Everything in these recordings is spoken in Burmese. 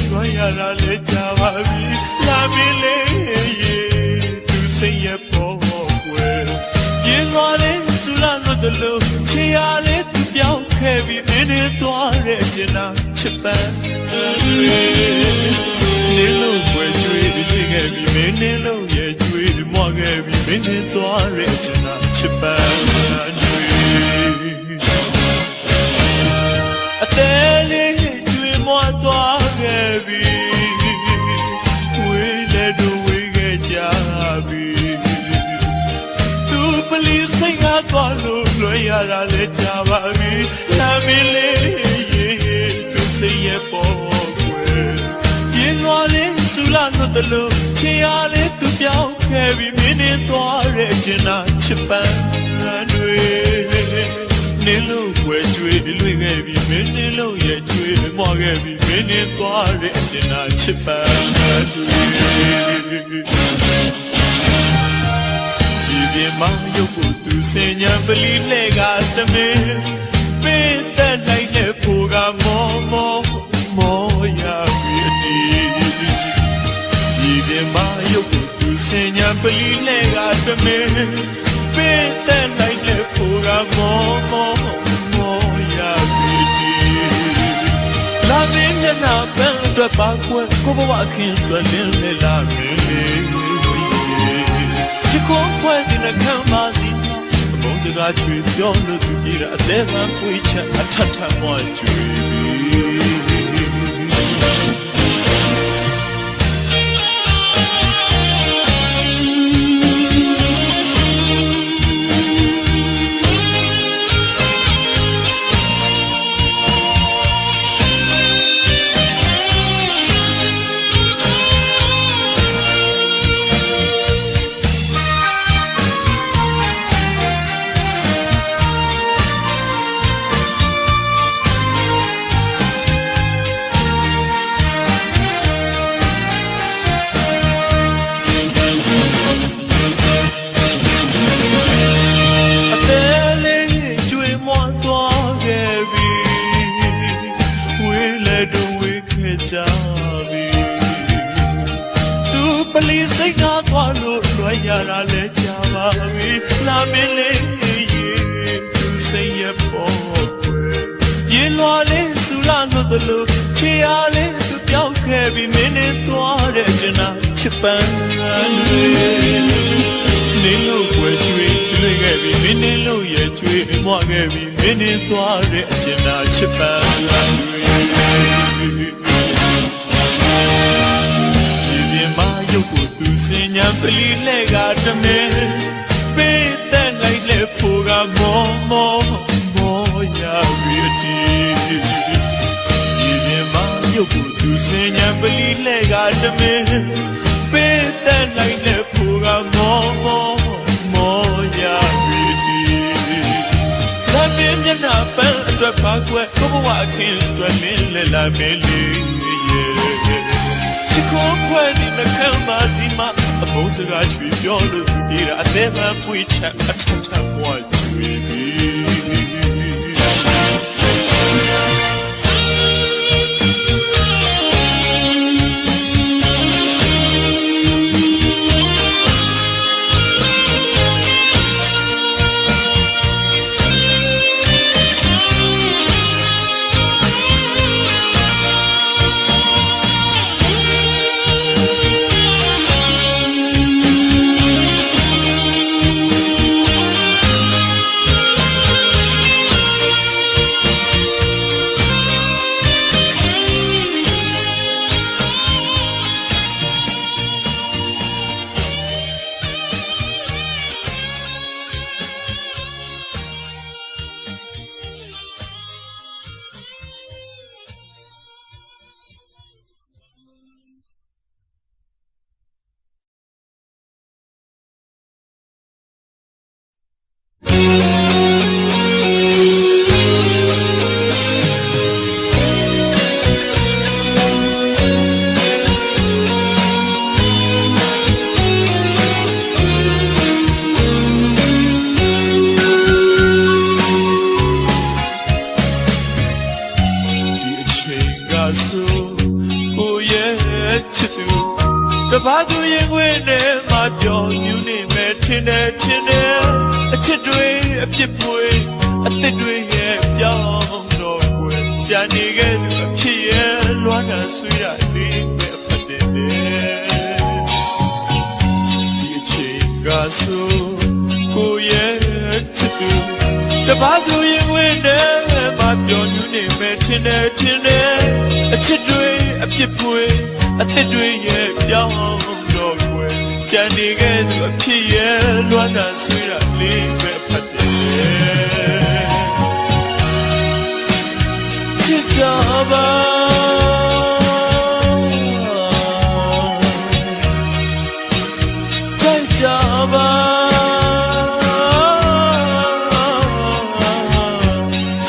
လွှမ်းရတာလဲကြပါပြီလာမင်းလေးသူစိတ်ရဲ့ပေါ်ကွယ်ရင်သွားတဲ့ဆူလာလို့တလို့ချေရလေးသူပြောင်းခဲ့ပြီးမင်းနဲ့သွားတဲ့ကျင်နာချစ်ပန်းနေလို့ွယ်ကျွေးပြီးခဲ့ပြီးမင်းနဲ့လို့ရဲ့ကျွေးမွားခဲ့ပြီးမင်းနဲ့သွားတဲ့ကျင်နာချစ်ပန်းအသေးလေးကျွေးမွားသွားခဲ့ပြီးဝေးလေတို့ဝေးခဲ့ကြပြီးသူပလီစိတ်ကားသွားလို့လွှဲရတာလဲကြပါပြီလာမင်းလေးသူစိတ်ရဲ့ပေါ်ကွယ်ရင်သွားလေးဆူလာလို့တလို့ချေရလေးသူပြောင်းခဲ့ပြီးမင်းနဲ့သွားတဲ့ကျင်နာချစ်ပန်းတွေနေလို့ွယ်ကျွေးလွေခဲ့ပြီးမင်းနဲ့လို့ရဲ့ကျွေးမွားခဲ့ပြီးမင်းနဲ့သွားတဲ့ကျင်နာချစ်ပန်းတွေဒီပြမရုပ်ကိုသူစင်ညာပလီလှဲ့ကတမင်းပေးတဲ့လိုက်တဲ့ဖိုးကမောမောရပြီဒီပြမရုပ်ကိုသူစင်ညာပလီလှဲ့ကတမင်းပေးတဲ့လိုက်တဲ့ဖိုးကမောရပြီဒီလာမင်းမျက်နှာပန်းအတွက်ပါကွယ်ကိုဘဝခင်အတွက်လင်းလေလာမင်းချစ်ခွန်ဖွဲ့တဲ့ခံပါစီဘုံစကားချွေပြောလို့သူပြေတာအသေးမှပွေးချက်အထထမွားကျွေကြပြီသူပလီစိတ်သားသွားလို့လွှဲရတာလဲကြပါပြီလာမင်းလေးသူစိတ်ရဲ့ပေါ်ကွယ်ရင်လွာလေးဆူလာလို့တလို့ချေရလေးသူပြောင်းခဲ့ပြီးမင်းနဲ့သွားတဲ့ကျင်နာချစ်ပန်းတွေနေလို့ွယ်ကျွေးလွေခဲ့ပြီးမင်းနဲ့လို့ရဲ့ကျွေးမွားခဲ့ပြီးမင်းနဲ့သွားတဲ့ကျင်နာချစ်ပန်းတွေရုပ်ကိုသူစင်ညာပလီလှဲ့ကတမင်းပေးတဲ့လိုက်လေဖိုးကမောရပြီဒီမြမရုပ်ကိုသူစင်ညာပလီလှဲ့ကတမင်းပေးတဲ့လိုက်လေဖိုးကမောရပြီဒီလာမင်းမျက်နှာပန်းအတွက်ပါကွယ်ကိုဘဝခင်အတွက်လင်းလေလာမင်းလေးကိုဖွဲ့ဒီနှခမ်းပါစီမအဘုံစကားချွေပြောလို့သူပြေတာအသေးမှပွေးချက်အထထဘွားကျွေပြီ ဘာသူရင်ခွင်နဲ့မပြောမြူးနေမဲ့ထင်တယ်အချစ်တွေအပြစ်ပွေအသစ်တွေရဲ့ပြောင်းတော့ွယ်ကြာနေခဲ့သူအဖြစ်ရဲ့လွမ်းတာဆွေးတာလေးပဲအဖတ်တယ်ဒီအချိန်ကဆိုကိုရဲ့ချစ်သူဘာသူရင်ခွင်နဲ့မပြောမြူးနေမဲ့ထင်တယ်အချစ်တွေအပြစ်ပွေအသစ်တွေရဲ့ပြောင်းတော့ွယ်ကြာနေခဲ့သူအဖြစ်ရဲ့လွမ်းတာဆွေးတာလေးပဲဖတ်တယ်ချစ်ကြပါကြိုက်ကြပါ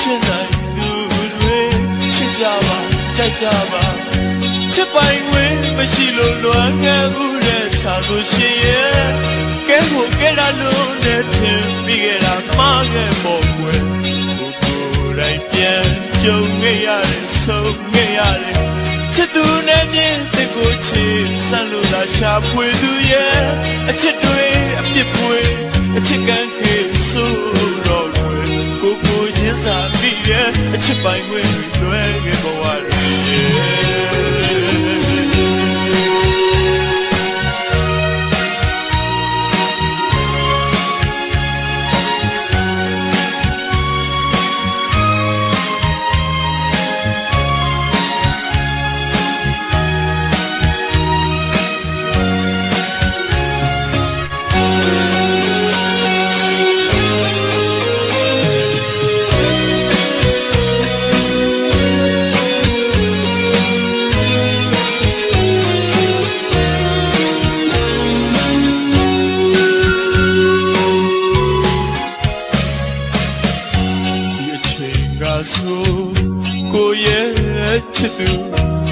ချစ်နိုင်သူတွေချစ်ကြပါကြိုက်ကြပါချစ်ပိုင်ဝင်မရှိလို့လွမ်းခဲ့ဘူးတဲ့စာလို့ရှိရဲ့ကဲဖို့ကဲတာလို့နဲ့ထင်ပြီးခဲ့တာမှားခဲ့ဖို့ကွယ်ကိုယ်တိုင်ပြန်ကြုံခဲ့ရတယ်ဆုံးခဲ့ရတယ်ချစ်သူနဲ့မြင်တဲ့ကိုချစ်ဆန်းလို့သာရှာဖွေသူရဲ့အချစ်တွေအပြစ်ပွေအချစ်ကန်းခေဆိုးတော့ကွယ်ကိုချင်းစာပြီးရဲ့အချစ်ပိုင်ဝင်လွယ်ခဲ့ဘဝတွေကိုရဲ့ချစ်သူ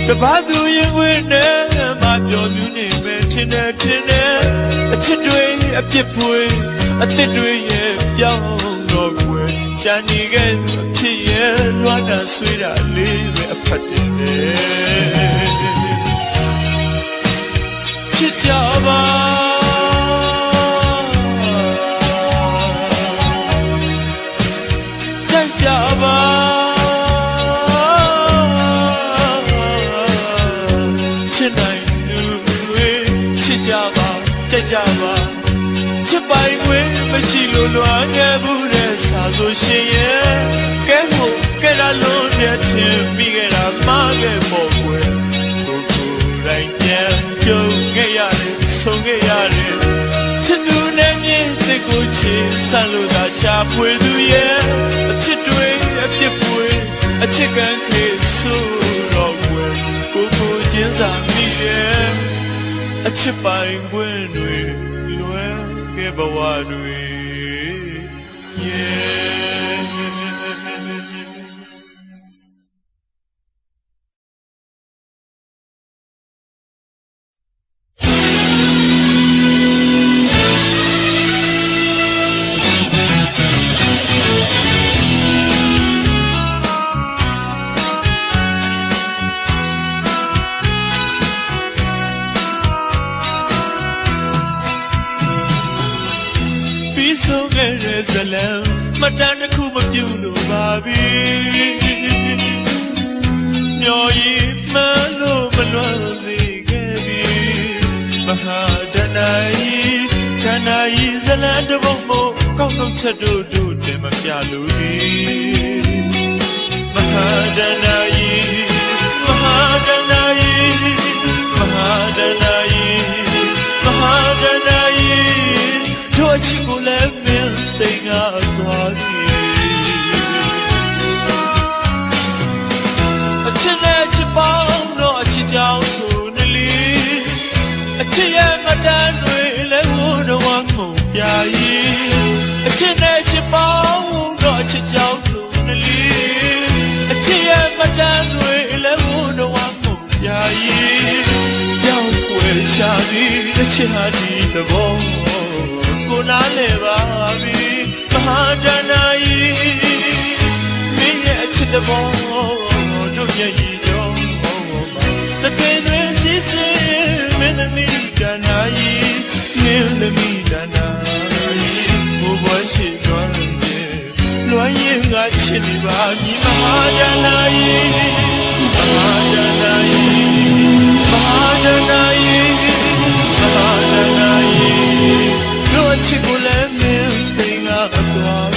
တပါသူရင်ဝင်နဲ့မပြောမြူးနေမဲ့ထင်တယ်အချစ်တွေအပြစ်ဖွေအသစ်တွေရဲ့ပြောင်းတော့ွယ်ကြာနေခဲ့သူအဖြစ်ရဲ့လွမ်းတာဆွေးတာလေးပဲအဖတ်တယ်ချစ်ကြပါကြိုက်ကြပါကြိုက်ကြပါချစ်ပိုင်ဝင်မရှိလို့လွမ်းခဲ့ဘူးတဲ့စာဆိုရှင်ရဲ့ကဲဖို့ကဲတာလို့နဲ့ထင်ပြီးခဲ့တာမှားခဲ့ဖို့ကွယ်ကိုတိုင်းပြန်ကြုံခဲ့ရတယ်ဆုံးခဲ့ရတယ်ချစ်သူနဲ့မြင်တဲ့ကိုချစ်ဆန်းလို့သာရှာဖွေသူရဲ့အချစ်တွေအပြစ်ပွေအချစ်ကန်းခေဆိုးတော့ကွယ်ကိုချင်းစာမိရဲ့အချစ်ပိုင်ခွင့်တွေလွယ်ခဲ့ဘဝတွေဆုံးခဲ့တဲ့ဇလံမတန်တစ်ခုမပြုတ်လို့ပါပြီမျောရည်မှန်းလို့မလွန်စေခဲ့ပြီမဟာဒနာယီဇလံတစ်ပုဒ်မို့ကောက်တော့ချက်တို့တင်မပြလို့ဒီမဟာဒနာယီတို့ချစ်ကိုလည်းမင်းသိငါသွားပြီအချစ်နဲ့ချစ်ပေါင်းတော့အချစ်ကြောင့်ဆိုနေလီအချစ်ရဲ့မတန်တွေလည်းဟိုတော့ငုံပြရီအချစ်နဲ့ချစ်ပေါင်းတော့အချစ်ကြောင့်ဆိုနေလီအချစ်ရဲ့မတန်တွေလည်းဟိုတော့ငုံပြရီကြောက်ွယ်ရှာပြီးအချစ်ဟာဒီသဘောကိုနားလဲပါပြီမဟာဒနာယီမင်းရဲ့အချစ်တဘောတို့ရဲ့ရည်ကြောတကယ်သွေးစစ်စစ်မင်းသမီး ပါမြည်မဟာဒနာယီမဟာဒနာယီမဟာဒနာယီမဟာဒနာယီတို့ချစ်ကိုလည်းမင်းသိငါသွား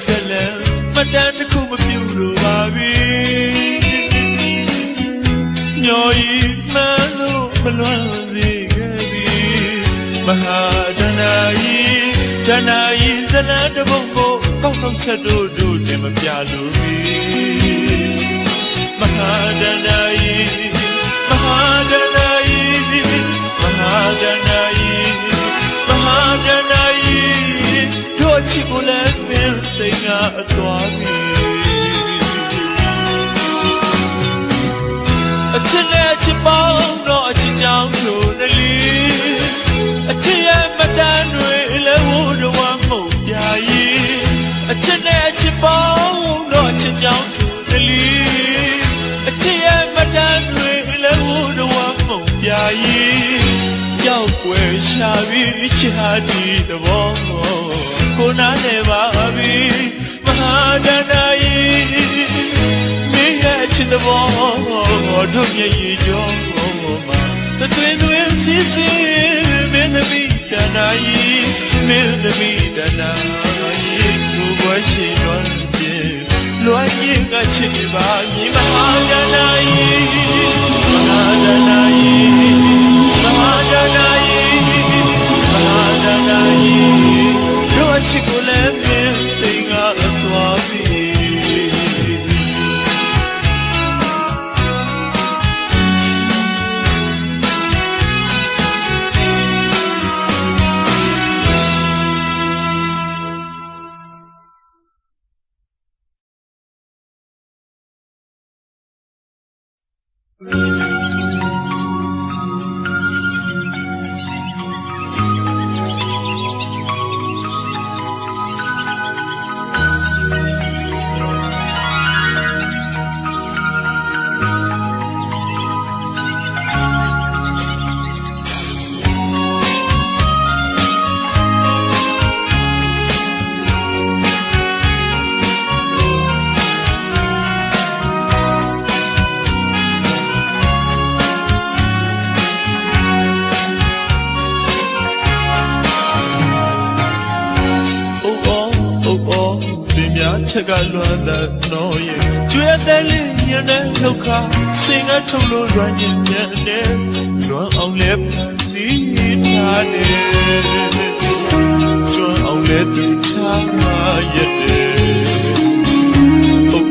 ဇလံမတန်တစ်ခုမပြုလို့ပါပြီညော်ဤမှန်လို့မလွမ်းစေခဲ့ပြီမဟာဒနာယီဒနာယီဇလံတပုတ်ကိုကောက်ကောက်ချက်တို့တင်မပြလို့ပြီမဟာဒနာယီမဟာဒနာယီမဟာဒနာယီမဟာဒနာယီတို့ချစ်ကိုလည်းမင်းသိငါသွားပြီအချစ်နဲ့ချစ်ပေါင်းတော့အချစ်ကြောင့်တို့နလီအချစ်ရဲ့မတန်တွေလည်းဝတော်ဝမုံပြာယီအချစ်နဲ့ချစ်ပေါင်းတော့အချစ်ကြောင့်တို့နလီအချစ်ရဲ့မတန်တွေလည်းဝတော်ဝမုံပြာယီကြောက်ွယ်ရှာပြီးချာဒီသဘောကိုနာနေပါပြီမဟာဒနာယီမင်းရဲ့ချစ်သဘောတို့မျက်ရည်ကြောမှာသွေးသွေးစီစီမင်းသမီးဒနာယီမင်းသမီးဒနာယီကိုဘွယ်ရှိလွန်ခြင်းလွန်ရင်ကချစ်ပါမြည်မဟာဒနာယီမဟာဒနာယီမဟာဒနာယီမဟာဒနာယီတို့ချစ်ကိုလည်းမင်းသိငါသွားပြီချက်ကလွမ်းတဲ့နော်ရဲ့ကျွဲတဲ့လေးညနေလောက်ခါစင်ကထုတ်လို့လွမ်းရင်ညနေလွမ်းအောင်လဲဖန်ပြီးထားတယ်ကျွမ်းအောင်လဲသူထားရတယ်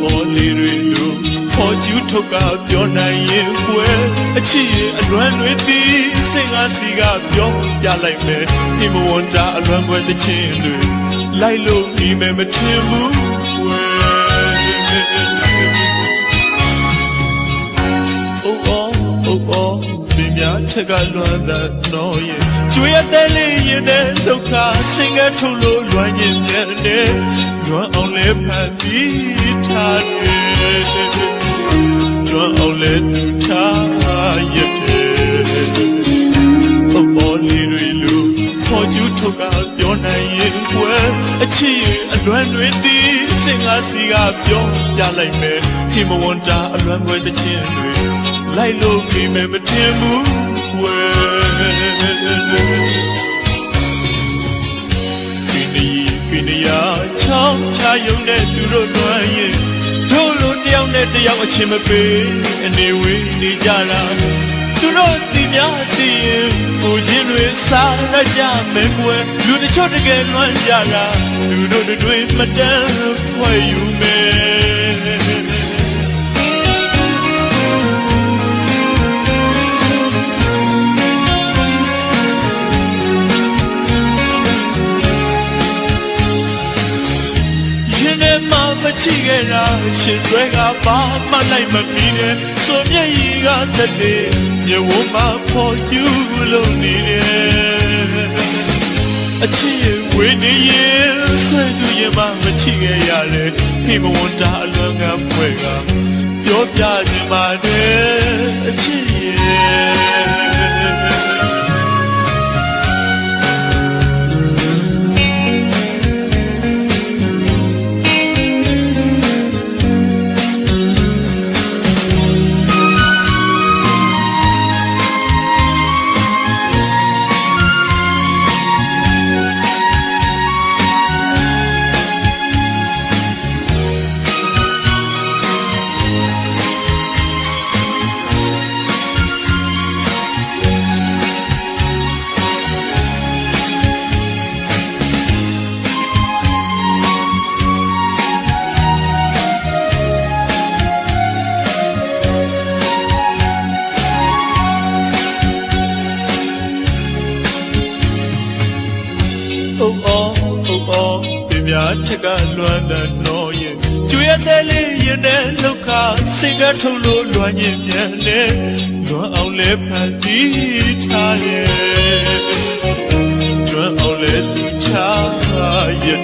အော်လေးတွေလို့ခေါ်ကျူးထုတ်ကပြောနိုင်ရင်ကွယ်အချစ်ရဲ့အလွမ်းတွေတီးစင်ကစီကပြောပြလိုက်မယ်ဒီမဝန်တာအလွမ်းပွဲတစ်ချင်းတွေလိုက်လို့ဒီမဲ့မထင်ဘူးဒီများချက်ကလွမ်းတဲ့နော်ရဲ့ကျွေးတဲ့လေးရင်တဲ့ဒုက္ခစင်ကထုတ်လို့လွမ်းရင်မြတ်တယ်လွမ်းအောင်လဲဖန်ပြီးထားတယ်လွမ်းအောင်လဲသူထားရတယ်အော်လေးတွေလို့ခေါ်ကျူးထုတ်ကပြောနိုင်ရင်ကွယ်အချစ်ရဲ့အလွမ်းတွေတီးစင်ကားစီကပြောပြလိုက်မယ်ဒီမဝန်တာအလွမ်းပွဲတစ်ချင်းတွေလိုက်လို့ပြီမဲ့မထင်ဘူးဝဲဒီနေရာချောင်းချယုံတဲ့သူတို့တွမ်းရင်တို့လိုတယောက်နဲ့တယောက်အချင်းမပေးအနေဝေးနေကြတာသူတို့ဒီများတည်ရင်ကိုချင်းတွေစားရကြမယ်ကွယ်လူတချို့တကယ်လွမ်းကြတာသူတို့တွေမတန်းဖွယ်ယူမယ်ချ ချိခဲ့တာရှင်တွေကဘာမှလိုက်မမီနဲ့ဆိုမျက်ရည်ကသက်တဲ့မြဝမှာပေါ်ယူလို့နေတယ်အချစ်ရဲ့ဝေနေရင်ဆွဲသူရင်မှမချိခဲ့ရလေဒီမဝန်တာအလွန်ကပွဲကပြောပြခြင်းပါတယ်အချစ်ရဲ့ထက်ကလွမ်းတဲ့နော်ရဲ့ကျွေးတဲ့လေးရင်နဲ့လောက်ခစိတ်ကထုတ်လို့လွမ်းရင်မြန်နေလွမ်းအောင်လဲဖန်တီးထားရဲ့ကျွမ်းအောင်လဲသူချရဲ့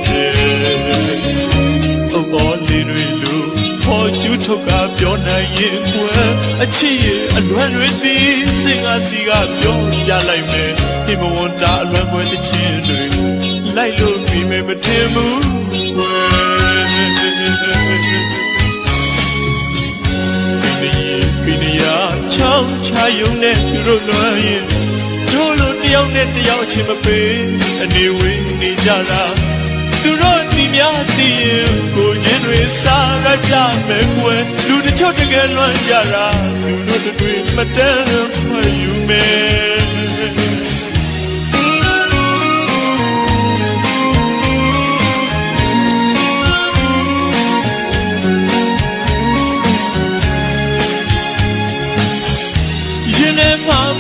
အိုဘောလေးတွေလို့ဖော်ကျူးထုတ်ကပြောနိုင်ရင်ကွယ်အချစ်ရဲ့အလွမ်းတွေသည်စင်ကစီကပြောပြလိုက်မယ်ဒီမဝန်တာအလွမ်းပွဲတစ်ချင်းတွေလိုက်လို့ပြီးမယ်မထင်ဘူးဘီနီယာချောင်းချယုံနဲ့သူတို့လွမ်းရင်တို့လိုတယောက်နဲ့တယောက်ချင်းမပေးအနေဝေးနေကြတာသူတို့ဒီများသိရင်ကိုချင်းတွေစားရကြမယ်ကွယ်လူတချို့တကယ်လွမ်းကြတာလူတို့တွေမတန်းဖွယ်ယူမယ်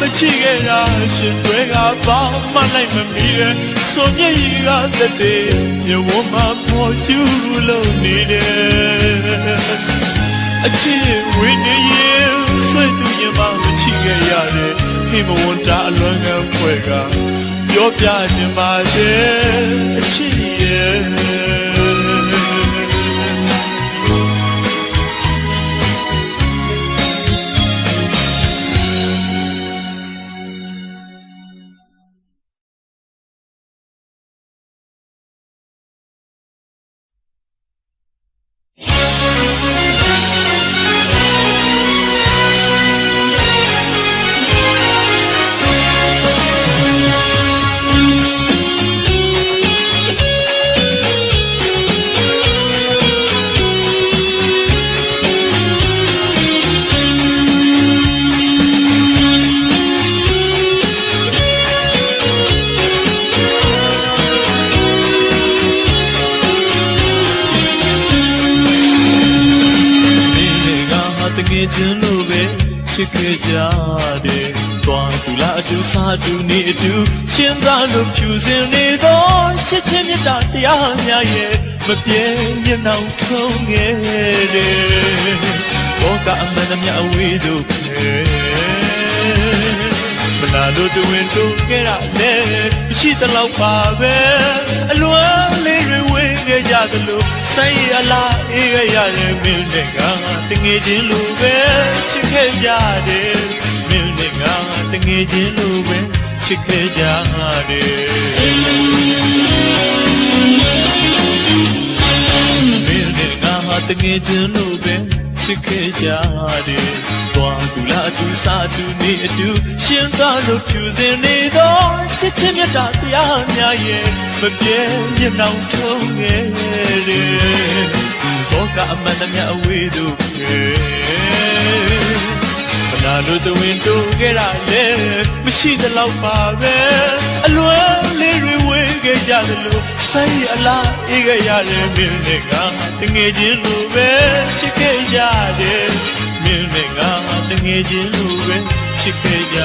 မချိခဲ့တာရှင်တွေကဘာမှလိုက်မမီတဲ့ဆိုမျက်ရည်ကသက်တဲ့မြဝမှာပေါ်ကျူးလို့နေတယ်အချစ်ဝိနေရင်ဆွေသူရင်မှမချိခဲ့ရတဲ့ဒီမဝန်တာအလွန်ကပွဲကပြောပြခြင်းပါတယ်အချစ်ရဲ့ချင်းလိုပဲချစ်ခဲ့ကြတယ်။သွားသူလားအတူစားတူနေအတူချင်းသားလို့ဖြူစင်နေတော့ချစ်ချင်းမြတ်တရားများရဲ့မပြေမျက်နှာထုံးခဲ့တယ်။ဘောကအမှန်တမျှအဝေးတို့မနာလို့တွင်တို့ခဲ့ရလဲရှိသလောက်ပါပဲအလွမ်းလေးတွေဝေးခဲ့ကြသလိုဆိုင်ရလားအေးခဲ့ရတဲ့မင်းနဲ့ကတငယ်ချင်းလိုပဲချစ်ခဲ့ကြတယ်မင်းနဲ့ကတငယ်ချင်းလိုပဲချစ်ခဲ့ကြတယ်မင်းနဲ့ကတငယ်ချင်းလိုပဲချစ်ခဲ့ကြတယ်သွားသူလားအတူစားတူနေအတူရှင်သားလို့ဖြူစင်နေတော့ချစ်ချင်းမြတ်တရားများရဲ့မပြေမျက်နှာထုံးခဲ့တယ်ဘောကအမှန်တမျှအဝေးတို့မနာလို့တွင်တို့ခဲ့ရလဲမရှိသလောက်ပါပဲအလွမ်းလေးတွေဝေးခဲ့ကြသလိုဆိုင်အလားအေးခဲ့ရတဲ့မင်းနဲ့ကတငယ်ချင်းလိုပဲချစ်ခဲ့ကြတယ်မင်းနဲ့ကတငယ်ချင်းလိုပဲချစ်ခဲ့ကြ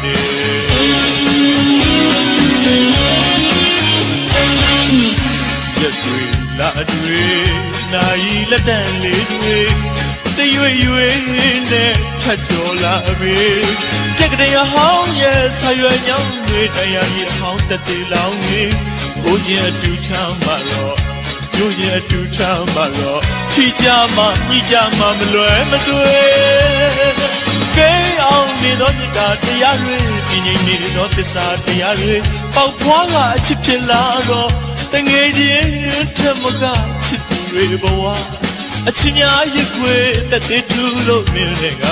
တယ်ရက်တွေလ လာတွေနိုင်လက်တန်လေးတွေတရွေရွေနဲ့ထပ်ကျော်လာပြီတက်ကတည်းကဟောင်းရဲ့ဆာရွယ်ညောင်းတွေတရားကြီးဟောင်းတက်သေးလောင်းကြီးကိုချင်းအတူချမ်းပါတော့ကျိုးချင်းအတူချမ်းပါတော့ချီကြမှညှိကြမှမလွယ်မတွေ့ကဲအောင်နေသောမြတ်တရားတွေပြင်းနေသောသစ္စာတရားတွေပေါက်ဖွားကအချစ်ဖြစ်လာတော့တငယ်ချင်းထမကချစ်သူတွေဘဝအချစ်များရခွေတသက်တူလို့မြင်တဲ့က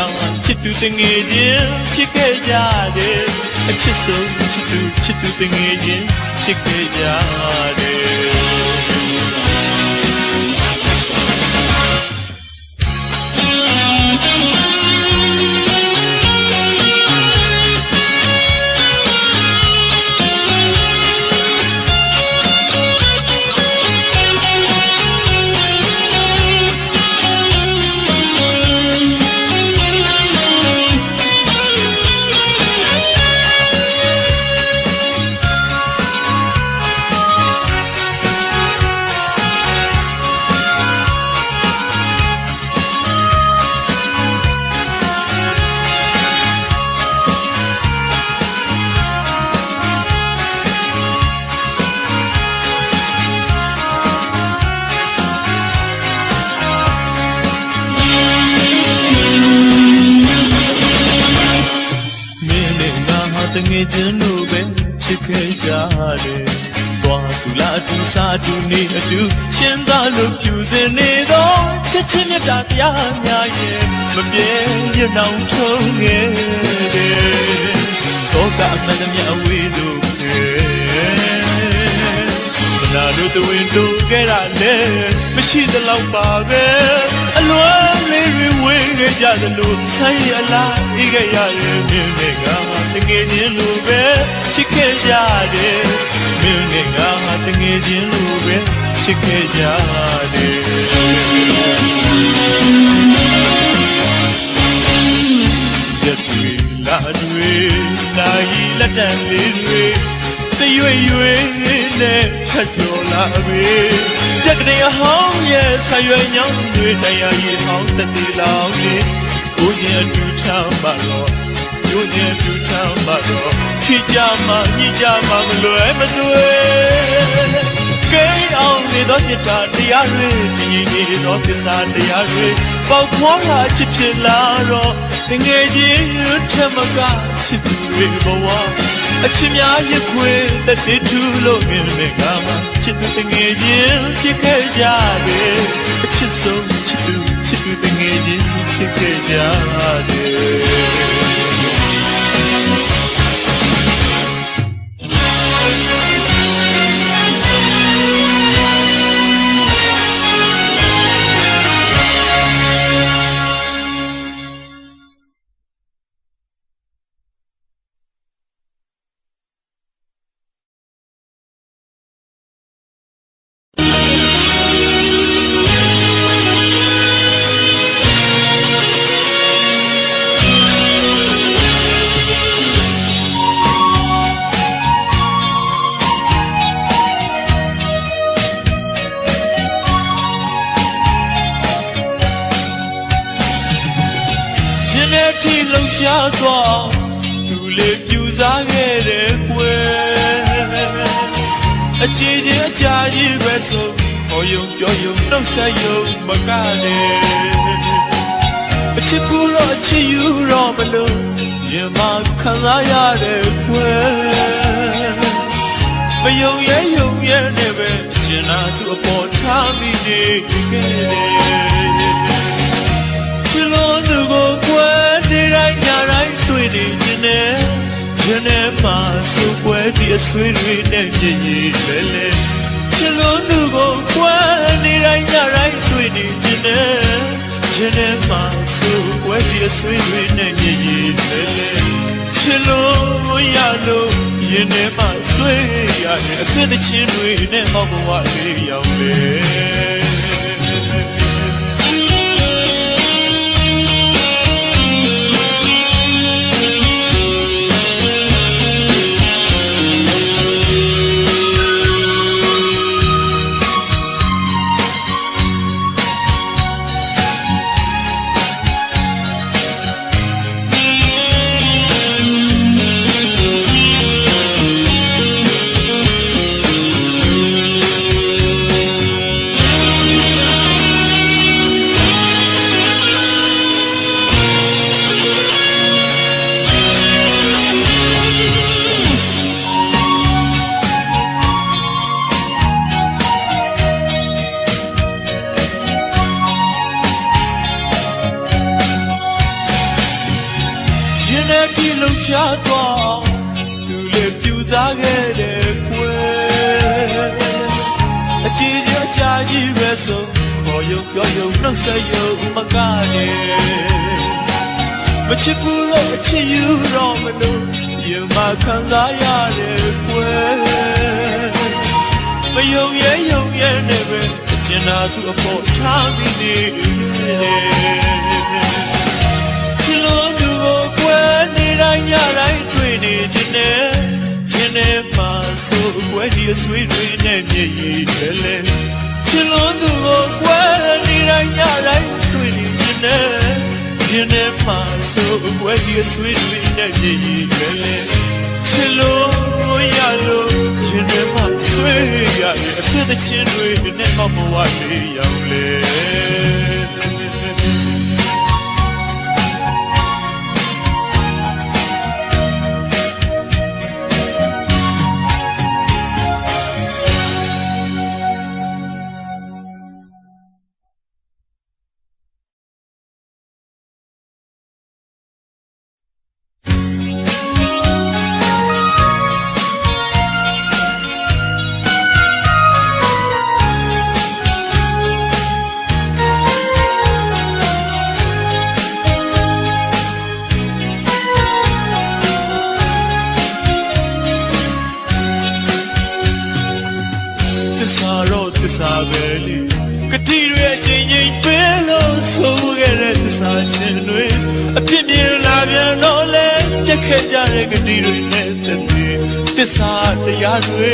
ချစ်သူတငယ်ချင်းဖြစ်ခဲ့ကြတယ်အချစ်ဆုံးချစ်သူတငယ်ချင်းဖြစ်ခဲ့ကြတယ်တငယ်ချင်းတို့ပဲချစ်ခဲ့ကြတယ်။သွားသူလားသူစားသူနေအတူရှင်းသားလို့ဖြူစင်နေတော့ချစ်ချင်းမြတ်တရားများရဲ့မပြေရနောင်ထုံးခဲ့တယ်။သောကမန္တမြအဝေးတို့မနာတို့တဝင်းတို့ခဲ့ရလဲမရှိသလောက်ပါပဲအလွမ်းလေးတွေဝေးခဲ့ကြသလိုဆိုင်ရလားအေးခဲ့ရရဲ့မြင်နေကတငယ်ချင်းလိုပဲချစ်ခဲ့ကြတယ်မြင်နေကတငယ်ချင်းလိုပဲချစ်ခဲ့ကြတယ်ရက်တွေလာတွေနိုင်လက်တန်လေးတွေတရွေရွေနဲ့ထပ်ကျော်လာပြီတက်ကတည်းကဟောင်းရဲ့ဆာရွယ်ညောင်းတွေတရားကြီးဟောင်းတက်သေးလောင်းလေးကိုချင်းအတူချမ်းပါတော့ကျိုးချင်းအတူချမ်းပါတော့ချီကြမှညှိကြမှမလွယ်မတွေ့ကဲအောင်နေသောမြတ်တရားတွေတည်ငြိမ်နေသောသစ္စာတရားတွေပေါက်ဖွားတာချစ်ဖြစ်လာတော့တငယ်ချင်းထမကချစ်သူတွေဘဝအချစ်များရခွေတသက်တူလို့မြင်နေကမှချစ်သူတငယ်ချင်းဖြစ်ခဲ့ကြတယ်အချစ်ဆုံးချစ်သူတငယ်ချင်းဖြစ်ခဲ့ကြတယ်ထိလှုပ်ရှားသွားသူလေးပြူစားခဲ့တဲ့ကွယ်အကြည်ချင်းအကြာကြီးပဲဆိုဟောယုံပြောယုံနှုတ်ဆက်ယုံမကနဲ့အချစ်ကူတော့အချစ်ယူတော့မလို့ရင်မခံစားရတဲ့ကွယ်မယုံရဲနဲ့ပဲကျင်နာသူအပေါ်ထားမိနေခဲ့တယ်ချစ်လို့သူကိုကွယ်နေတိုင်းညတိုင်းတွေ့နေခြင်းနဲ့ရင်ထဲမှာဆိုကွယ်ဒီအဆွေးတွေနဲ့ပြည့်ရည်ပဲလေချစ်လို့သူကိုကွယ်နေတိုင်းညတိုင်းတွေ့နေခြင်းနဲ့ရင်ထဲမှာဆိုကွယ်ဒီအဆွေးတွေနဲ့ပြည့်ရည်ပဲလေချစ်လို့ရလို့ရင်ထဲမှာဆွေးရတယ်အဆွေးတဲ့ချင်းတွေနဲ့မောက်ဘဝလေးရောက်လေ သွားသူလည်းပြူစားခဲ့တယ်ကွယ်အကြည့်ကြကြာကြီးပဲဆိုခေါ်ရုံပြောရုံနှုတ်ဆက်ရုံမကနဲ့မချစ်ဘူးလို့အချစ်ယူတော့မလို့ရင်မခံစားရတယ်ကွယ်မယုံရဲနဲ့ပဲကျင်နာသူအဖို့ထားပြီးနေချစ်လို့သူကိုကွယ်နေတိုင်းညတိုင်းတွေ့နေခြင်းနဲ့ခြင်းနဲ့ပါဆိုကွယ်ဒီအဆွေးတွေနဲ့မျက်ရည်တွေလဲချစ်လို့သူကိုကွယ်နေတိုင်းညတိုင်းတွေ့နေခြင်းနဲ့ခြင်းနဲ့ပါဆိုကွယ်ဒီအဆွေးတွေနဲ့မျက်ရည်တွေလဲချစ်လို့ရလို့ခြင်းနဲ့ပါဆွေးရအဆွေးတဲ့ခြင်းတွေနဲ့မမဝသေးရောက်လေကတိတွေချင်းချင်းပေးလို့ဆိုခဲ့တဲ့သစ္စာရှင်တွေအပြစ်မြင်လာပြန်တော့လဲပြက်ခဲ့ကြတဲ့ကတိတွေနဲ့သက်သေသစ္စာတရားတွေ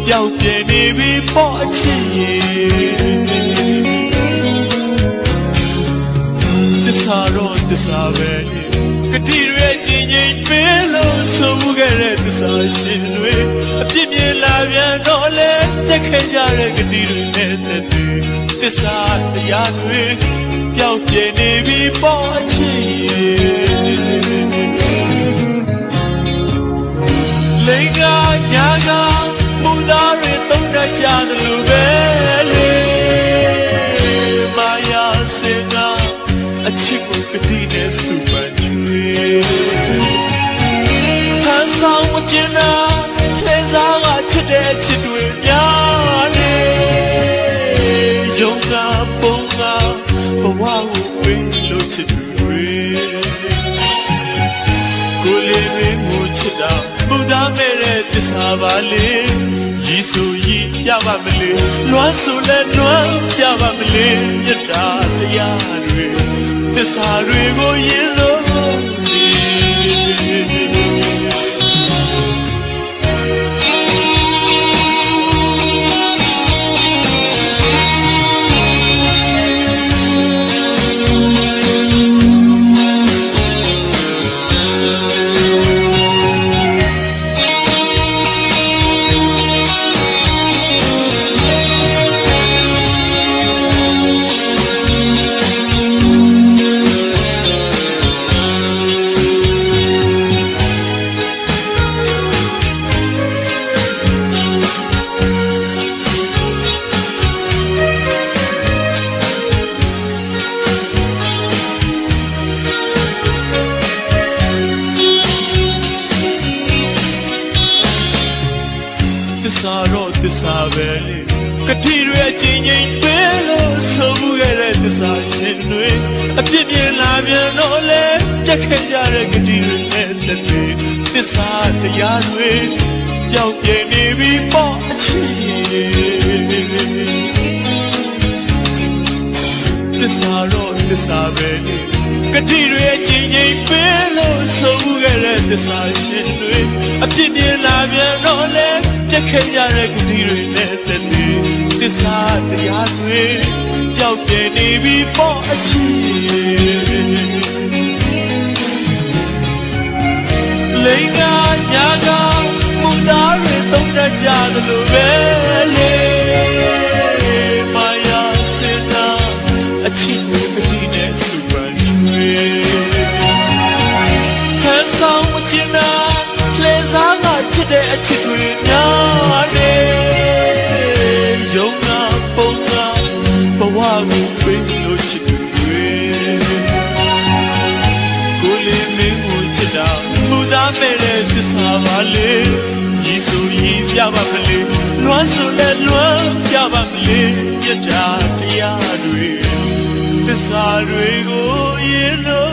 ပျောက်ပြယ်နေပြီပေါ့အချစ်ရဲ့သစ္စာတော့သစ္စာပဲကတိတွေချင်းချင်းပေးလို့ဆိုခဲ့တဲ့သစ္စာရှင်တွေအပြစ်မြင်လာပြန်တော့လဲပြက်ခဲ့ကြတဲ့ကတိတွေနဲ့သက်သေသစ္စာတရားတွေပျောက်ပြယ်နေပြီပေါ့အချစ်လိန်ကညာကမူသားတွေသုံးတတ်ကြသလိုပဲလေမာယာစင်ကအချစ်ကိုကတိနဲ့စုပန်ချွေဟန်ဆောင်မကျင်တာလဲစားကချစ်တဲ့ချစ်တွေများနေယုံကပုံကဘဝကိုဝေးလို့ချစ်သူတွေကိုလေးမင်းကိုချစ်တာဘုရားမဲ့တဲ့သစ္စာပါလေရည်ဆိုရည်ပြပါမလေလွမ်းဆိုလဲလွမ်းပြပါမလေမြတ်တာတရားတွေသစ္စာတွေကိုရင်လို့သစ္စာပဲကတိတွေချင်းချင်းပေးလို့ဆိုခဲ့တဲ့သစ္စာရှင်တွေအပြစ်မြင်လာပြန်တော့လဲပြက်ခဲ့ကြတဲ့ကတိတွေနဲ့သက်သေသစ္စာတရားတွေပျောက်ပြယ်နေပြီပေါ့အချစ်သစ္စာတော့သစ္စာပဲကတိတွေချင်းချင်းပေးလို့ဆိုခဲ့တဲ့သစ္စာရှင်တွေအပြစ်မြင်လာပြန်တော့လဲပြက်ခဲ့ကြတဲ့ကတိတွေနဲ့သက်သေသစ္စာတရားတွေပျောက်ပြယ်နေပြီပေါ့အချစ်လိန်ကညာကမူသားတွေသုံးတတ်ကြသလိုပဲလေမာယာစင်နာအချစ်ကိုကတိနဲ့စုပန်ချွေဟန်ဆောင်မချင်တာလဲစားကချစ်တဲ့အချစ်တွေများနေယုံနာပုံနာဘဝကိုပေးလို့ချစ်သူတွေကိုလေးမင်းကိုချစ်တာမူသား Savale, Yisui, Yabamale, Luansule, Luan, Yabamale, Yadri, the Sadrigo, yellow.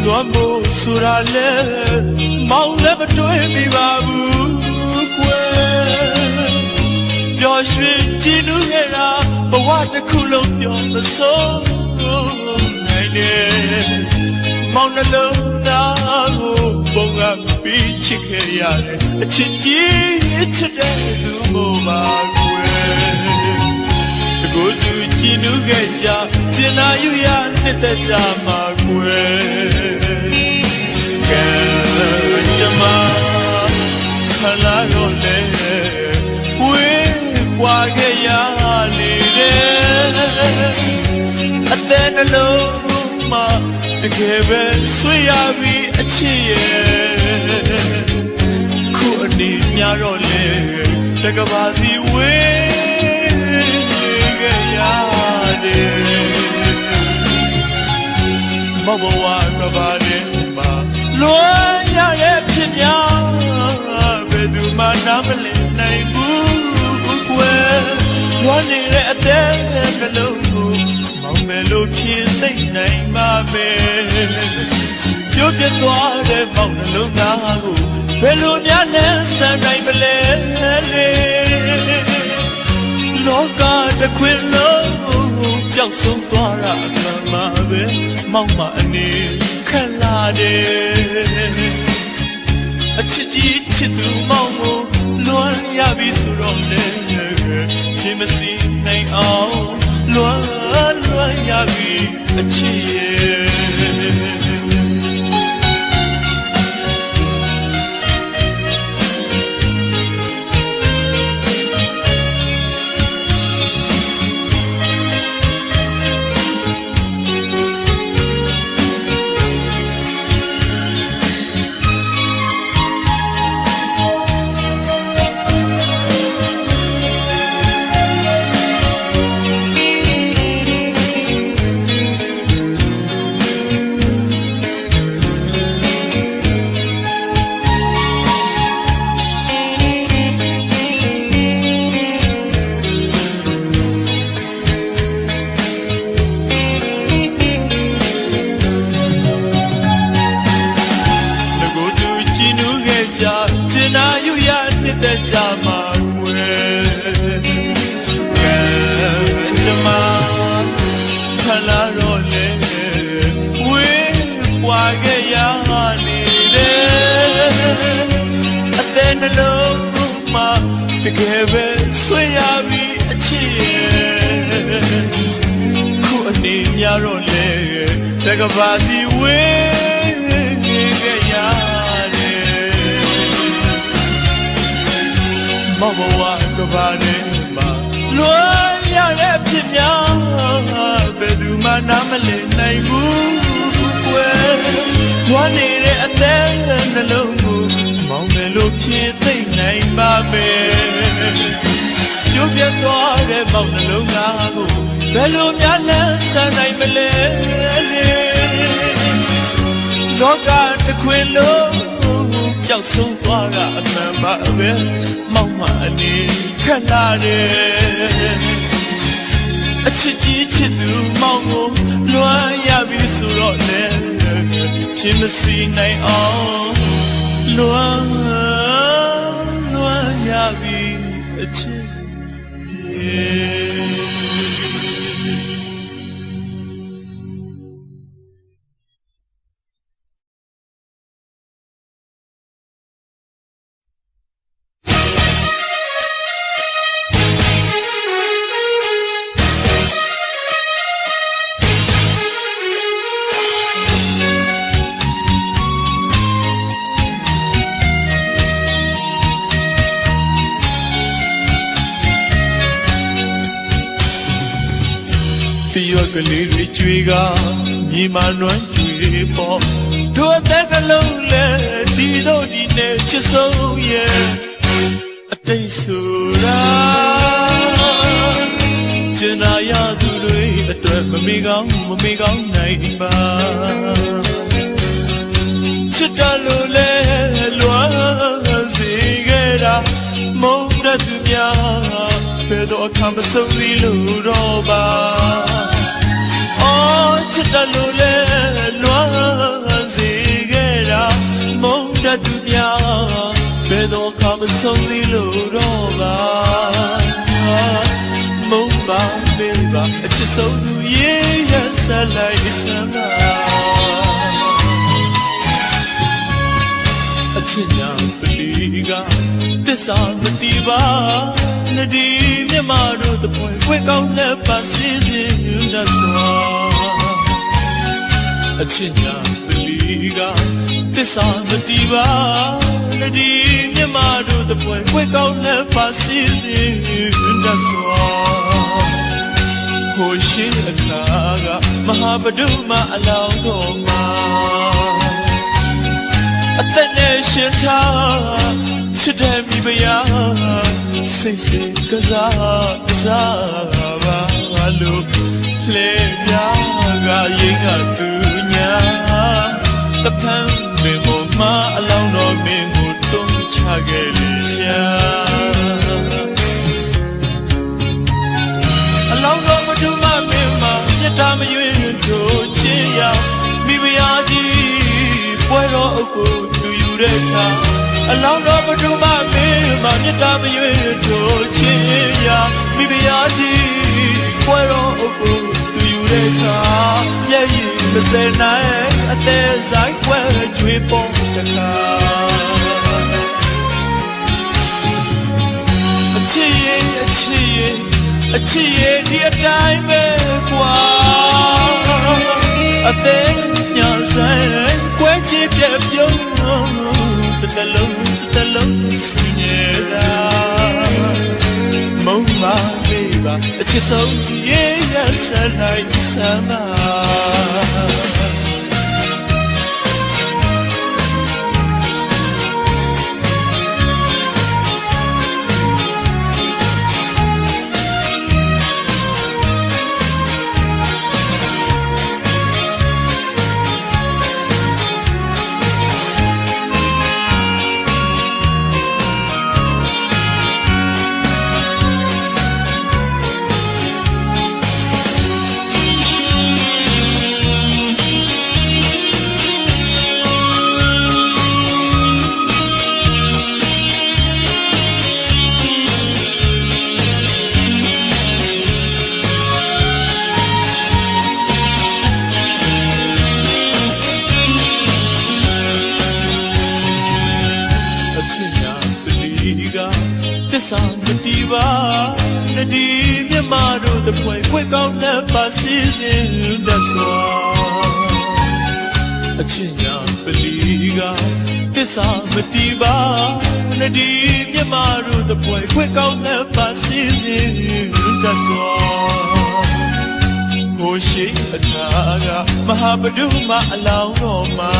Luambo surale, maule betoi mi babu kwe. Joshua jinu hera, bawata kulo yon the soul. Mauna lo na go, bonga beach kayare, a chinji today to mo kwe. Go to jinu geja, tina you ya nita jama kwe. Jama, halagole, we wagaya lire. Aten aloma, the kebe suyabi achiye. Kuni nyarole, the gabazi we gayade. Mama wa gabade ma. Loya pinya bedu manamle naibu kwe wani re ate melo melo pin sei nai ma be yo piet twa de maung lo nga ko belo nya ne san nai mle le loka de kwin lo pyauk song twa ra ma be maung ma ani khan la de a chichi chitu maungo luan yabi surole chimasi nai ao luan yabi a chiye Tagabazi we gayane Mama wa gabane ma Loya le pinya bedu manamle naibu kwe Wani re ate nalungu maunge lo pye thai nai ma me Yo piet twa de maung lo nga ko belo nya le san nai mle Loka de kwin lo pyauk song twa ra ma be maung ma ani khan la de a chichi chitu maungo luan yabi surole chimasi nai ao luan yabi a chiye ရွက်ကလေးတွေကျွေးကညီမနွမ်းကျွေးပေါ်တို့အသက်ကလုံးလဲဒီတော့ဒီနဲ့ချစ်ဆုံးရဲ့အတိတ်ဆိုတာကျန်တာရသူတွေအတွက်မမေကောင်းနိုင်ပါချစ်တယ်လို့လဲလွမ်းစေခဲ့တာမုန်းတဲ့သူများဘယ်တော့အခါမဆုံးသေးလို့တော့ပါအော်ချစ်တယ်လို့လဲလွမ်းစေခဲ့တာမုန်းတဲ့သူများဘယ်တော့အခါမဆုံးသေးလို့တော့ပါမုန်းပါမေးပါအချစ်ဆုံးသူရဲ့ရဆက်လိုက်စမ်းပါအချစ်ညာပလီကသစ္စာမတီးပါနဒီမြမတို့တပွဲဝဲကောင်းလက်ပါစီစဉ်တတ်စွာအချစ်ညာပလီကသစ္စာမတီးပါနဒီမြမတို့တပွဲဝဲကောင်းလက်ပါစီစဉ်တတ်စွာဟိုရှိအခါကမဟာဗဒုမအလောင်းတော်မှာအသက်နဲ့ရှင်ထားချစ်တဲ့မိဖုရားစိတ်စိတ်ကစားပါလို့လေပြားကရင်ကသူညာတပန်းပင်ပေါ်မှာအလောင်းတော်မင်းကိုတုံးချခဲ့လေရှာအလောင်းတော်မတူမမင်းမှာမြတ်တာမရွေးတို့ချင်းရမိဖုရားကြီးပွဲတော်အုပ်ကိုသူယူတဲ့အခါအလောင်းတော်ပထမမင်းမှာမြတ်တာမရွေးတို့ချင်းရမိဖုရားကြီးပွဲတော်အုပ်ကိုသူယူတဲ့အခါမျက်ရည်မစဲနိုင်အသေးဆိုင်ွယ်ကြွေးပေါ်တခါအချစ်ရဲ့ဒီအတိုင်းပဲကွာအသေးညာဆိုင်ကွဲချစ်ပြပြုံးတလုံးစင်ရတာမုံမလေးပါအချစ်ဆုံးရဲ့ရဆက်လိုက်စမ်းပါသစ္စာမတီးပါနဒီမြမတို့တပွဲခွေကောင်းတဲ့ပါစီစဉ်တတ်စွာအချစ်ညာပလီကသစ္စာမတီးပါနဒီမြမတို့တပွဲခွေကောင်းတဲ့ပါစီစဉ်တတ်စွာဟိုရှိအခါကမဟာဗဒုမအလောင်းတော်မှာ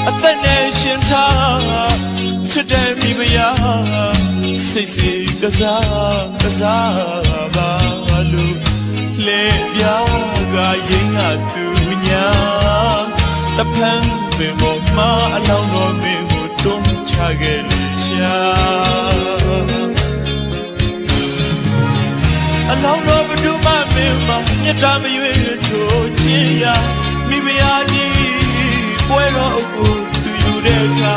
အသက်နဲ့ရှင်ထားချစ်တဲ့မိဖုရားစိတ်စိတ်ကစားပါလို့လေပြားကရင်ကသူညာတပန်းပင်ပေါ်မှာအလောင်းတော်မင်းကိုတုံးချခဲ့လေရှာအလောင်းတော်ဘဒုမမင်းမှာမြတ်တာမရွေးတို့ချင်းရမိဖုရားကြီးပွဲတော်အုပ်ကိုသူယူတဲ့အခါ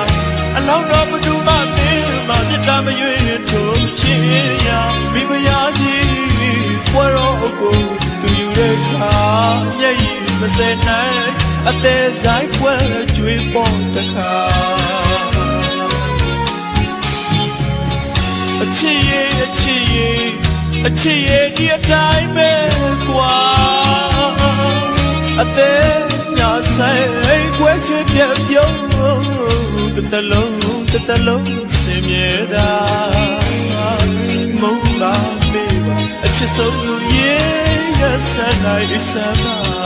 အလောင်းတော်ဘဒုမမင်းမှာမြတ်တာမရွေးတို့ချင်းရမိဖုရားကြီးပွဲတော်အုပ်ကိုသူယူတဲ့အခါမျက်ရည်မစဲနိုင်အသေးဆိုင်ကွယ်ကျွေးပေါ်တခါအချစ်ရဲ့ဒီအတိုင်းပဲကွာအသေးညာဆိုင်ကွယ်ကျွေးပြပြုံးတလုံးစင်မြဲတာမုန်းပါမေးပါအချ sonu ye ya sanai isama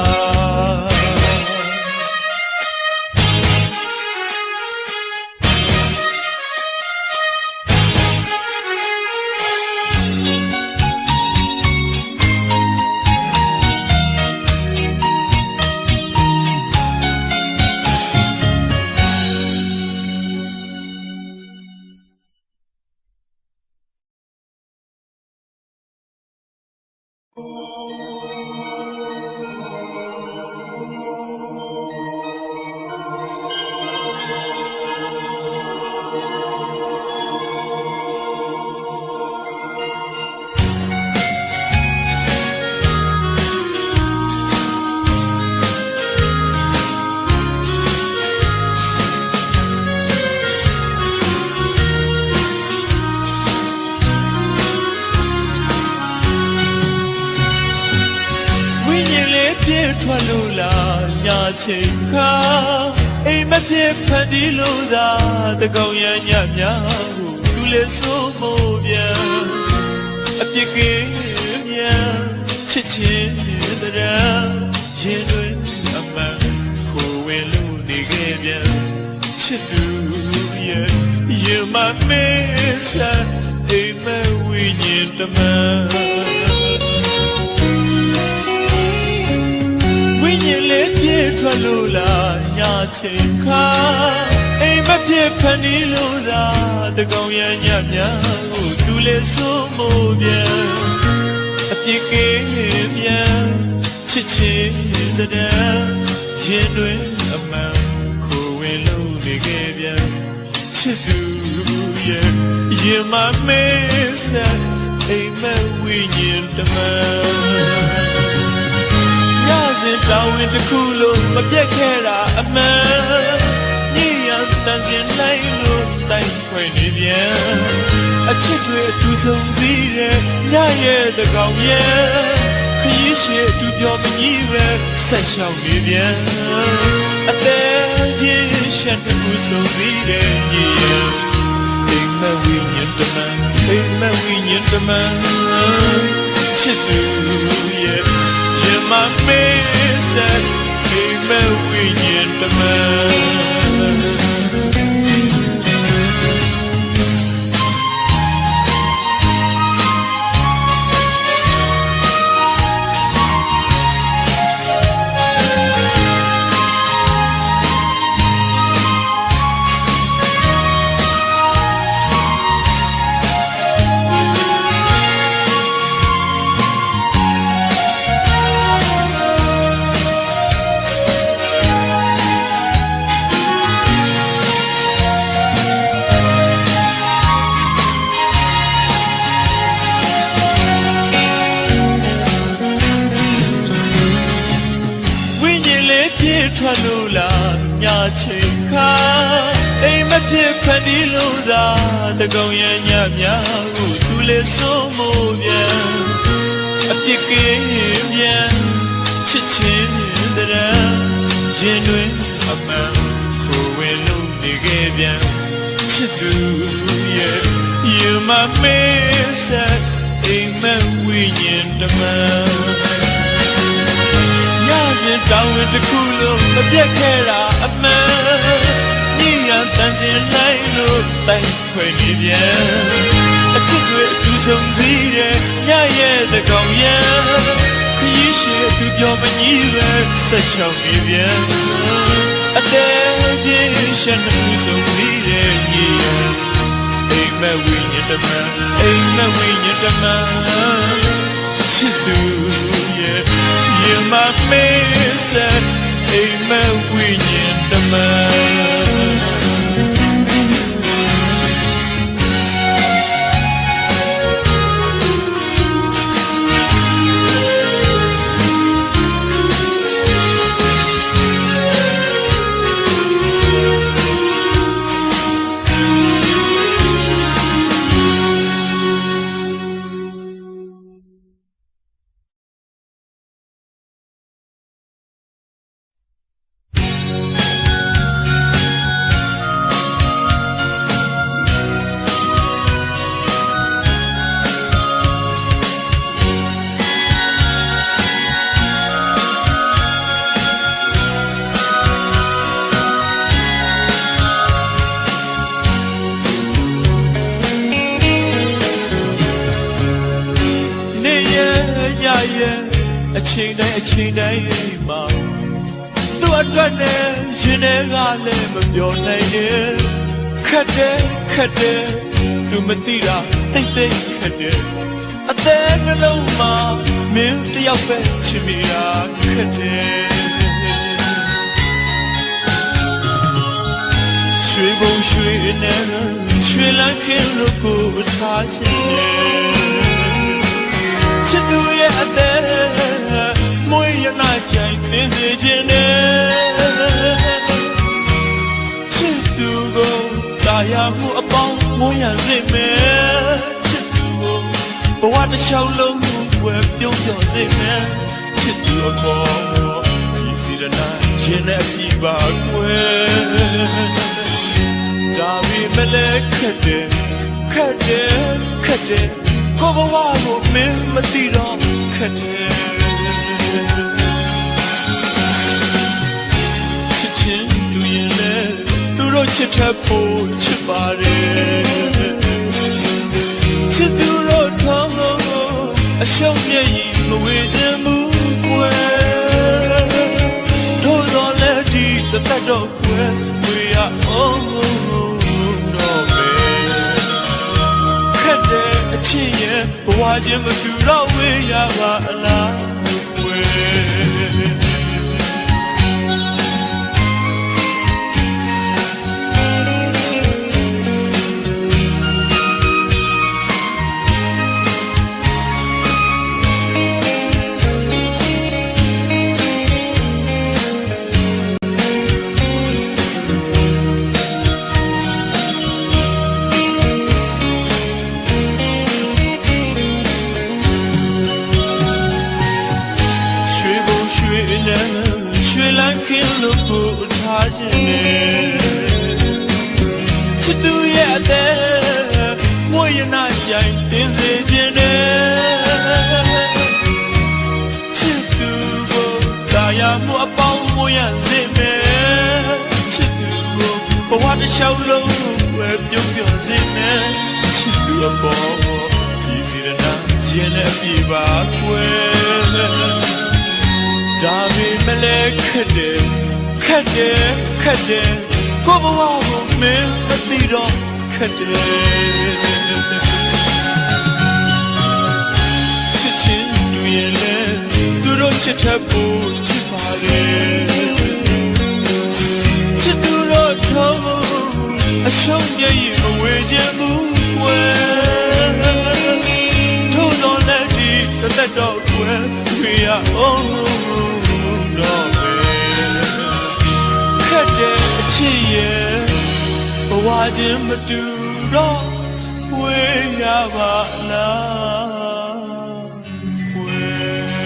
ထွက်လို့လားညာချိန်ခါအိမ်မဖြစ်ဖန်တီးလို့သာတကောင်ရညများကိုသူလည်းစိုးမိုးပြန်အပြစ်ကင်းမြန်ချစ်ချင်းတရာရင်တွင်အမှန်ကိုဝင်လို့နေခဲ့ပြန်ချစ်သူရဲ့ရင်မမေးစားအိမ်မဝိညာဉ်တမန်ထွက်လို့လားညာချိန်ခါအိမ်မဖြစ်ဖန်တီးလို့သာတကောင်ရညများကိုသူလည်းစိုးမိုးပြန်အပြစ်ကင်းပြန်ချစ်ချင်းတည်းရင်တွင်အမှန်ကိုဝင်လို့နေခဲ့ပြန်ချစ်သူရဲ့ရင်မမေးစားအိမ်မဝိညာဉ်တမန်တောင်းဝင်တစ်ခုလို့မပြတ်ခဲ့တာအမှန်ညရန်တန်စင်လိုက်လို့တိုင်ခွေနေပြန်အချစ်တွေအတူဆုံးစည်းတဲ့ညရဲ့တကောင်ရဲ့ခရီးရှိအတူပြောမကြီးပဲဆက်ရှောင်နေပြန်အသက်ကြီးရှက်တစ်ခုဆုံးစည်းတဲ့ညရဲ့အိမ်မဝိညာဉ်တမန်အိမ်မဝိညာဉ်တမန်ချစ်သူရဲ့ရင်မမေးအိမ်မဝိညာဉ်တမန်ထွက်လို့လားညာချိန်ခါအိမ်မဖြစ်ဖန်တီးလို့သာတကောင်ရညများကိုသူလည်းစိုးမိုးပြန်အပြစ်ကင်းပြန်ချစ်ချင်းတရာရင်တွင်အမှန်ကိုဝင်လို့နေခဲ့ပြန်ချစ်သူရဲ့ရင်မမေးစားအိမ်မဝိညာဉ်တမန်တောင်းဝင်တစ်ခုလို့မပြတ်ခဲ့တာအမှန်ညရန်တန်စင်လိုက်လို့တိုင်ခွေနေပြန်အချစ်တွေအတူဆုံးစည်းတဲ့ညရဲ့တကောင်ရဲ့ခရီးရှိအတူပြောမကြီးပဲဆက်ရှောင်နေပြန်အသက်ကြီးရှက်တစ်ခုဆုံးစည်းတဲ့ညရဲ့အိမ်မဝိညာဉ်တမန်အိမ်မဝိညာဉ်တမန်ချစ်သူရဲ့ရင်မမေးစားအိမ်မဝိညာဉ်တမန် ချိန်တိုင်းမှာသူ့အတွက်နဲ့ရင်ထဲကလည်းမပြောနိုင်ရဲ့ခက်တယ်သူမသိတာတိတ်ခက်တယ်အသေးနှလုံးမှာမင်းတယောက်ပဲချစ်မိတာခက်တယ်ရွှေဘုံရွှေနဲ့ရွှေလန်းခင်းလို့ကိုထားခြင်းနဲ့ချစ်သူရဲ့အသေးမွေးရနာကြိုင်သိစေခြင်းနဲ့ချစ်သူကိုတာယာမှုအပေါင်းမွေးရစေမယ်ချစ်သူကိုဘဝတစ်လျှောက်လုံးဝယ်ပြုံးပြောစေမယ်ချစ်သူအပေါ်ဒီစီရနာရင်နဲ့ပြီပါကွယ်ဒါပေမဲ့လည်းခက်တယ်ကိုဘဝကိုမင်းမသိတော့ခက်တယ်ချစ်ချင်းတူရင်လည်းသူတို့ချစ်ထပ်ဖို့ချစ်ပါတယ်ချစ်သူတို့ထောင်းအရှုံးမျက်ရည်မဝေခြင်းမူကွယ်တို့တော်လည်းဒီသက်တော့ကွယ်ဝေရအောင်တော့ပဲခက်တဲ့အချစ်ရဲ့ဘဝချင်းမတူတော့ဝေးရပါလားဝေးရွှေလန်းခင်းလို့ကိုထားခြင်းနဲ့ချစ်သူရဲ့အသက်မွေးရနာကြိုင်တင်စေခြင်းနဲ့ချစ်သူကိုတာယာမှုအပေါင်းမွေးရစေမယ်ချစ်သူကိုဘဝတစ်လျှောက်လုံးဝယ်ပြုံးပြောစေမယ်ချစ်သူအပေါ်ဒီစီရနာရင်နဲ့ပြပါကွယ်ဒါပေမဲ့လည်းခက်တယ်ကိုဘဝကိုမင်းမသိတော့ခက်တယ်ချစ်ချင်းတူရင်လည်းသူတို့ချစ်ထပ်ဖို့ချစ်ပါလေချစ်သူတို့ထောင်းအရှုံးမျက်ရည်မဝေခြင်းဘူးကွယ်တို့တော်လည်းဒီသက်တော့ကွယ်ဝေရအောင်တော့ပဲခက်တဲ့အချစ်ရဲ့ဘဝချင်းမတူတော့ဝေးရပါလားဝေး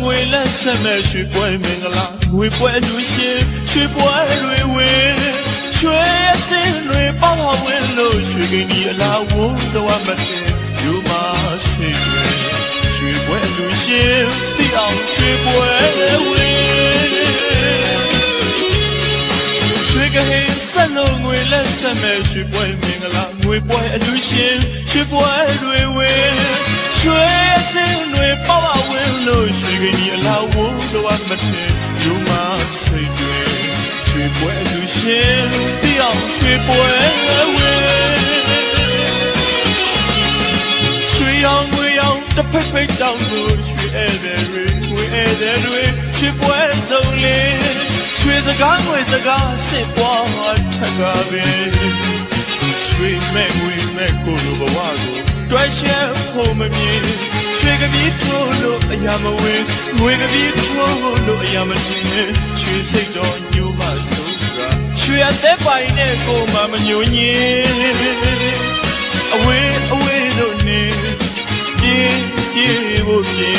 ငွေလက်ဆက်မဲ့ရွှေပွဲမင်္ဂလာငွေပွဲလူရှင်ရွှေပွဲတွေဝေရွှေစင်တွေပေါဝဝင်လို့ရွှေကိန်းဒီအလားဝန်းတော်မတင်ယူမစိတ်တွေရွှေပွဲလူရှင်တိအောင်ရွှေပွဲဝေရွှေကဟင်းဆက်လို့ငွေလက်ဆက်မဲ့ရွှေပွဲမင်္ဂလာငွေပွဲအလူရှင်ရွှေပွဲတွေဝေရွှေစင်တွေပေါဝဝင်လို့ရွှေကိန်းဒီအလားဝန်းတော်မတင်ယူမစိတ်တွေရွှေပွဲလူရှင်တိအောင်ရွှေပွဲဝေရွှေရောင်ငွေရောင်တစ်ဖက်ဖက်တောင်းလို့ရွှေဧည့်သည်တွေငွေဧည့်သည်တွေရွှေပွဲစုံလေးရွှေစကားငွေစကားစစ်ပွားထက်ကပဲရွှေမဲ့ငွေမဲ့ကိုလိုဘဝကိုတွဲရှက်ဖို့မမြင်ရွှေကပြေးထိုးလို့အရာမဝင်ငွေကပြေးထိုးလို့အရာမရှင်ရွှေစိတ်တော်ညို့မဆုံးကရွှ ရွှေအသက်ပိုင်နဲ့ကိုမှမညွညင်အဝေးအဝေးတို့နေပြေးပြေးဖို့ပြေး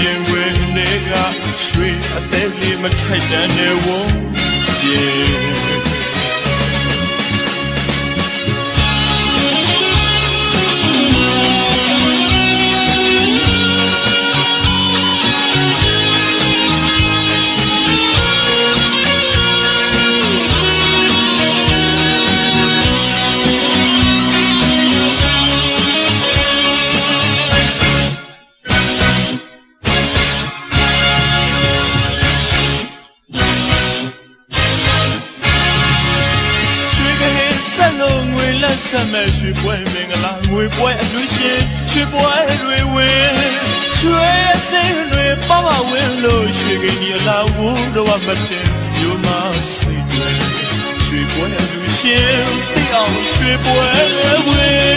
ရင်ဝင်တွေကရွှေအသက်လေးမထိုက်တန်တဲ့ဝုန်းကျေဆက်မဲ့ရွှေပွဲမင်္ဂလာငွေပွဲအလူရှင်ရွှေပွဲတွေဝင်ရွှေစင်တွေပေါပါဝင်လို့ရွှေကင်းကြီးလာဝတော့မတင်ယူမစိတ်တွေရွှေပွဲအလူရှင်သိအောင်ရွှေပွဲဝင်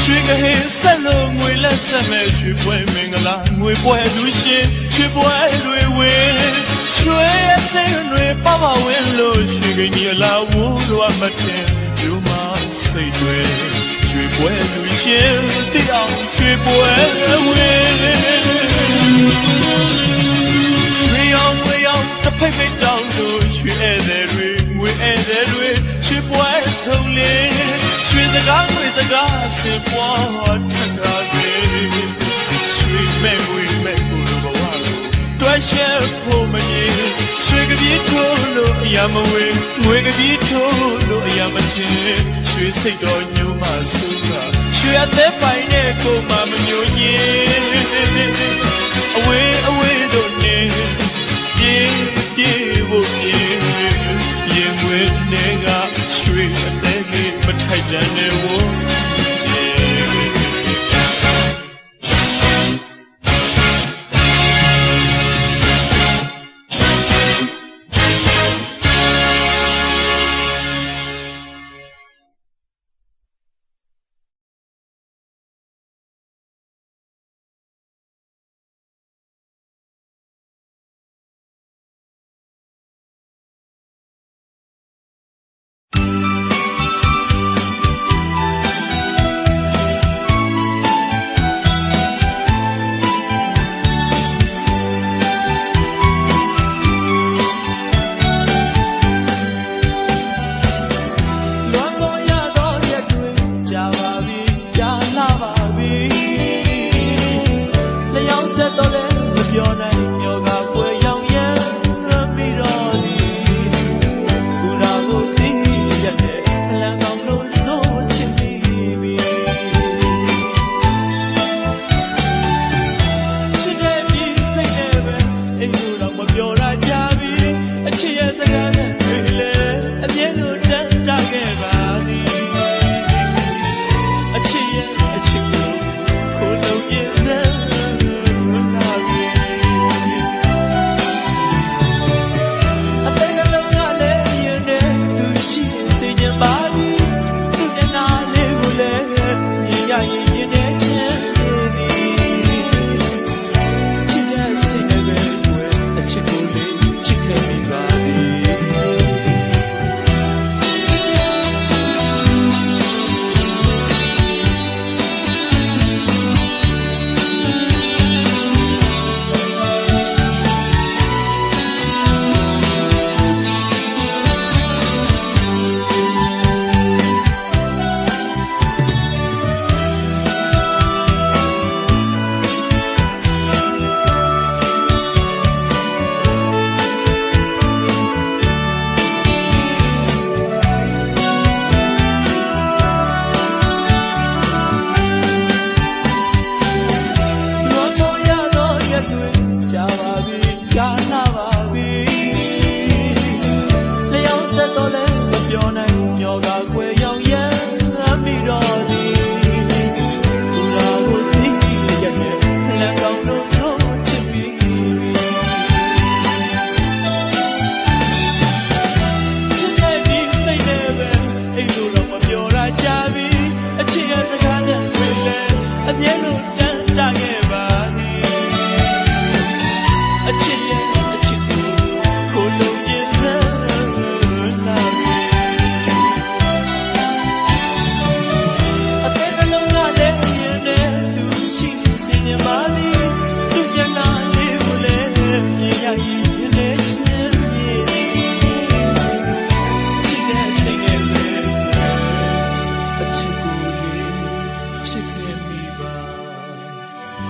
ရွှေကဟင်းဆက်လို့ငွေလက်ဆက်မဲ့ရွှေပွဲမင်္ဂလာငွေပွဲအလူရှင်ရွှေပွဲတွေဝင်ရွှေစင်တွေပေါပါဝင်လို့ရွှေကင်းကြီးလာဝတော့မတင်ယူမစိတ်တွေရွှေပွဲလူရှင်သိအောင်ရွှေပွဲဝင်ရွှေအောင်ဝေအောင်တစ်ဖိတ်ဖိတ်တောင်းလို့ရွှေဧည့်သည်တွေငွေဧည့်သည်တွေရွှေပွဲဆုံးလေရွှေစကားငွေစကားစင်ပွားထက်တာတွေရွှေမဲ့ငွေမဲ့ကိုလိုဘဝကိုတွဲရှက်ဖို့မရင်ရွှေကပြေးထိုးလို့အရာမဝေငွေကပြေးထိုးလို့အရာမတင်ရွှေစိတ်တော်ညို့မှဆူကရွှေအသက်ပိုင်နဲ့ကိုမှမညိုညင်အဝေးအဝေးတို့နေပြေးပြေးဖို့ပြေးရင်ဝင်နေကရွှေအသက်လေးမထိုက်တန်တဲ့ဝန်း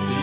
ဒီ